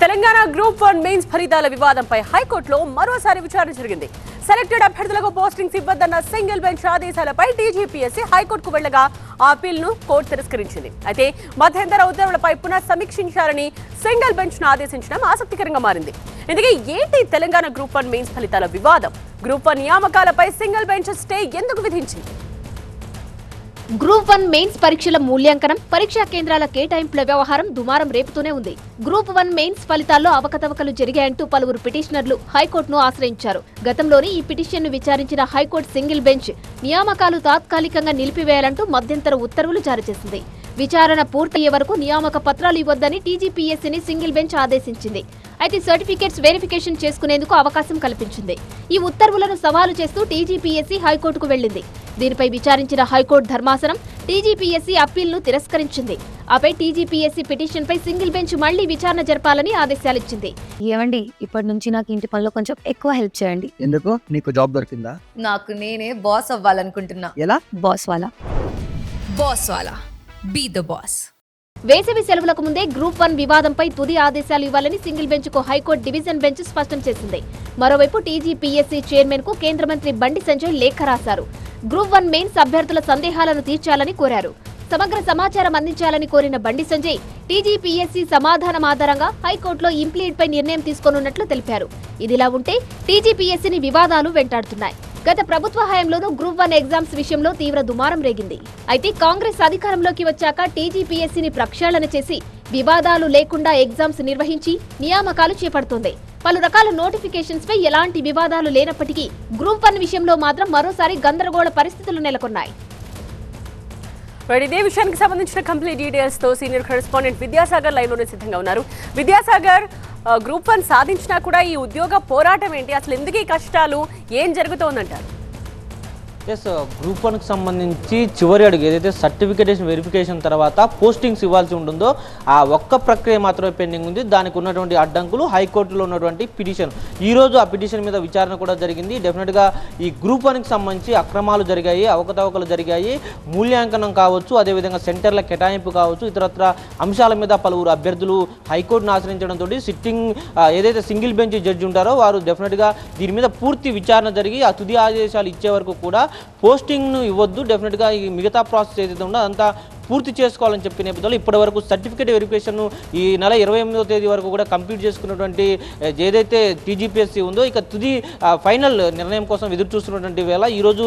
Telangana group 1 mains ఫలితాల వివాదంపై హైకోర్టులో మరోసారి విచారణ జరిగింది. సెలెక్టెడ్ అభ్యర్థులకు పోస్టింగ్స్ ఇవ్వద్దన్న సింగిల్ బెంచ్ ఆదేశాలపై టీజీపీఎస్సీ హైకోర్టుకు వెళ్లగా ఆ అప్పీల్ను కోర్టు తిరస్కరించింది. అయితే మధ్యంతర ఉత్తర్వులపై పునః సమీక్షించాలని సింగిల్ బెంచ్ను ఆదేశించడం ఆసక్తికరంగా మారింది. ఇందుకే ఏంటి తెలంగాణ గ్రూప్ 1 మెయిన్స్ ఫలితాల వివాదం? గ్రూప్ 1 నియామకాలపై సింగిల్ బెంచ్ స్టే ఎందుకు విధించింది? గ్రూప్ 1 మెయిన్స్ పరీక్షల మూల్యాంకనం, పరీక్షా కేంద్రాల కేటాయింపుల వ్యవహారం దుమారం రేపుతూనే ఉంది. గ్రూప్ 1 మెయిన్స్ ఫలితాల్లో అవకతవకలు జరిగాయంటూ పలువురు పిటిషనర్లు హైకోర్టును ఆశ్రయించారు. గతంలోనే ఈ పిటిషన్ను విచారించిన హైకోర్టు సింగిల్ బెంచ్ నియామకాలు తాత్కాలికంగా నిలిపివేయాలంటూ మధ్యంతర ఉత్తర్వులు జారీ చేసింది. విచారణ పూర్తయ్యే వరకు నియామక పత్రాలు ఇవ్వొద్దని టీజీపీఎస్సీని సింగిల్ బెంచ్ ఆదేశించింది. అయితే సర్టిఫికేట్స్ వెరిఫికేషన్ చేసుకునేందుకు అవకాశం కల్పించింది. ఈ ఉత్తర్వులను సవాలు చేస్తూ టీజీపీఎస్సీ హైకోర్టుకు వెళ్లింది. దీనిపై విచారించిన హైకోర్టు ధర్మాసనం టీజీపీఎస్సీ అప్పీల్ను తిరస్కరించింది. ఆపై టీజీపీఎస్సీ పిటిషన్పై సింగిల్ బెంచ్ మళ్లీ విచారణ జరపాలని ఆదేశాలిచ్చింది. ఏమండి, ఇప్పటి నుంచి నాకు ఇంటి పనిలో కొంచెం ఎక్కువ హెల్ప్ చేయండి. ఎందుకు? నీకు జాబ్ దొరికిందా? నాకు నేనే బాస్ అవ్వాలనుకుంటున్నా. ఎలా? బాస్ వాలా బీ ద బాస్. వేసవి సెలవులకు ముందే గ్రూప్ 1 వివాదంపై తుది ఆదేశాలు ఇవ్వాలని సింగిల్ బెంచ్ కు హైకోర్టు డివిజన్ బెంచ్ స్పష్టం చేసింది. మరోవైపు టీజీపీఎస్సీ చైర్మన్ కు కేంద్ర మంత్రి బండి సంజయ్ లేఖ రాశారు. గ్రూప్ 1 మెయిన్స్ అభ్యర్థుల సందేహాలను తీర్చాలని కోరారు. సమగ్ర సమాచారం అందించాలని కోరిన బండి సంజయ్ టీజీపీఎస్సీ సమాధానం ఆధారంగా హైకోర్టులో ఇంప్లీడ్ పై నిర్ణయం తీసుకోనున్నట్లు తెలిపారు. ఇదిలా ఉంటే టీజీపీఎస్సీని వివాదాలు వెంటాడుతున్నాయి. గత ప్రభుత్వ హయాంలోనూ గ్రూప్ 1 ఎగ్జామ్స్ విషయంలో తీవ్ర దుమారం రేగింది. అయితే కాంగ్రెస్ అధికారంలోకి వచ్చాక టీజీపీఎస్సీని ప్రక్షాళన చేసి వివాదాలు లేకుండా ఎగ్జామ్స్ నిర్వహించి నియామకాలు చేపడుతోంది. పలు రకాల నోటిఫికేషన్స్ పై ఎలాంటి వివాదాలు లేనప్పటికీ గ్రూప్ 1 విషయంలో మాత్రం మరోసారి గందరగోళ పరిస్థితులు నెలకొన్నాయి. ఇదే విషయానికి సంబంధించిన కంప్లీట్ డీటెయిల్స్ తో సీనియర్ కరెస్పాండెంట్ విద్యాసాగర్ లైవ్ లోనే సిద్ధంగా ఉన్నారు. విద్యాసాగర్, గ్రూప్ 1 సాధించినా కూడా ఈ ఉద్యోగ పోరాటం ఏంటి? అసలు ఎందుకు ఈ కష్టాలు? ఏం జరుగుతోందంటారు? గ్రూప్ 1కి సంబంధించి చివరి అడుగు ఏదైతే సర్టిఫికేషన్ వెరిఫికేషన్ తర్వాత పోస్టింగ్స్ ఇవ్వాల్సి ఉంటుందో ఆ ఒక్క ప్రక్రియ మాత్రమే పెండింగ్ ఉంది. దానికి ఉన్నటువంటి అడ్డంకులు, హైకోర్టులో ఉన్నటువంటి పిటిషన్, ఈరోజు ఆ పిటిషన్ మీద విచారణ కూడా జరిగింది. డెఫినెట్గా ఈ గ్రూప్ 1కి సంబంధించి అక్రమాలు జరిగాయి, అవకతవకలు జరిగాయి, మూల్యాంకనం కావచ్చు, అదేవిధంగా సెంటర్ల కేటాయింపు కావచ్చు, ఇతరత్ర అంశాల మీద పలువురు అభ్యర్థులు హైకోర్టును ఆశ్రయించడంతో సిట్టింగ్ ఏదైతే సింగిల్ బెంచ్ జడ్జి ఉంటారో వారు డెఫినెట్గా దీని మీద పూర్తి విచారణ జరిగి ఆ తుది ఆదేశాలు ఇచ్చే వరకు కూడా పోస్టింగ్ను ఇవ్వద్దు, డెఫినెట్గా ఈ మిగతా ప్రాసెస్ ఏదైతే ఉందో అదంతా పూర్తి చేసుకోవాలని చెప్పిన నేపథ్యంలో ఇప్పటి వరకు సర్టిఫికేట్ వెరిఫికేషన్ ఈ నెల 28వ తేదీ వరకు కూడా కంప్లీట్ చేసుకున్నటువంటి ఏదైతే టీజీపీఎస్సీ ఉందో ఇక తుది ఫైనల్ నిర్ణయం కోసం ఎదురు చూస్తున్నటువంటి వేళ ఈరోజు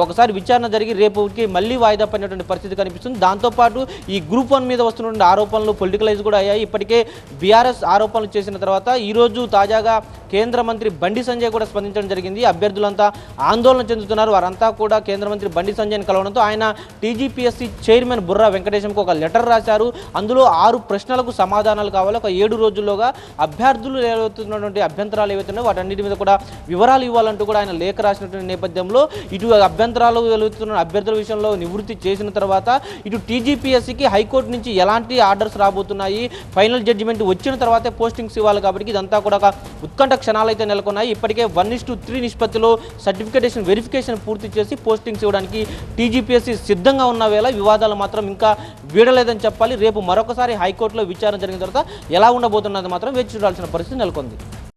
ఒకసారి విచారణ జరిగి రేపుకి మళ్ళీ వాయిదా పడినటువంటి పరిస్థితి కనిపిస్తుంది. దాంతోపాటు ఈ గ్రూప్ 1 మీద వస్తున్నటువంటి ఆరోపణలు పొలిటికలైజ్ కూడా అయ్యాయి. ఇప్పటికే బీఆర్ఎస్ ఆరోపణలు చేసిన తర్వాత ఈరోజు తాజాగా కేంద్ర మంత్రి బండి సంజయ్ కూడా స్పందించడం జరిగింది. అభ్యర్థులంతా ఆందోళన చెందుతున్నారు. వారంతా కూడా కేంద్ర మంత్రి బండి సంజయ్ని కలవడంతో ఆయన టీజీపీఎస్సీ చైర్మన్ బుర్రా వెంకటేశంకు ఒక లెటర్ రాశారు. అందులో 6 ప్రశ్నలకు సమాధానాలు కావాలి. ఒక 7 రోజుల్లోగా అభ్యర్థులు ఏవైతున్నటువంటి అభ్యంతరాలు ఏవైతున్నాయో వాటన్నిటి మీద కూడా వివరాలు ఇవ్వాలంటూ కూడా ఆయన లేఖ రాసినటువంటి నేపథ్యంలో ఇటు అభ్యంతరాలు వెలుగుతున్న అభ్యర్థుల విషయంలో నివృత్తి చేసిన తర్వాత ఇటు టీజీపీఎస్సీకి హైకోర్టు నుంచి ఎలాంటి ఆర్డర్స్ రాబోతున్నాయి, ఫైనల్ జడ్జిమెంట్ వచ్చిన తర్వాతే పోస్టింగ్స్ ఇవ్వాలి. కాబట్టి ఇదంతా కూడా ఒక ఉత్కంఠ క్షణాలు అయితే నెలకొన్నాయి. ఇప్పటికే 1:3 నిష్పత్తిలో సర్టిఫికేషన్ వెరిఫికేషన్ పూర్తి చేసి పోస్టింగ్స్ ఇవ్వడానికి టీజీపీఎస్సీ సిద్ధంగా ఉన్న వేళ వివాదాలు మాత్రం ఇంకా వీడలేదని చెప్పాలి. రేపు మరొకసారి హైకోర్టులో విచారణ జరిగిన తర్వాత ఎలా ఉండబోతున్నది మాత్రం వేచి చూడాల్సిన పరిస్థితి నెలకొంది.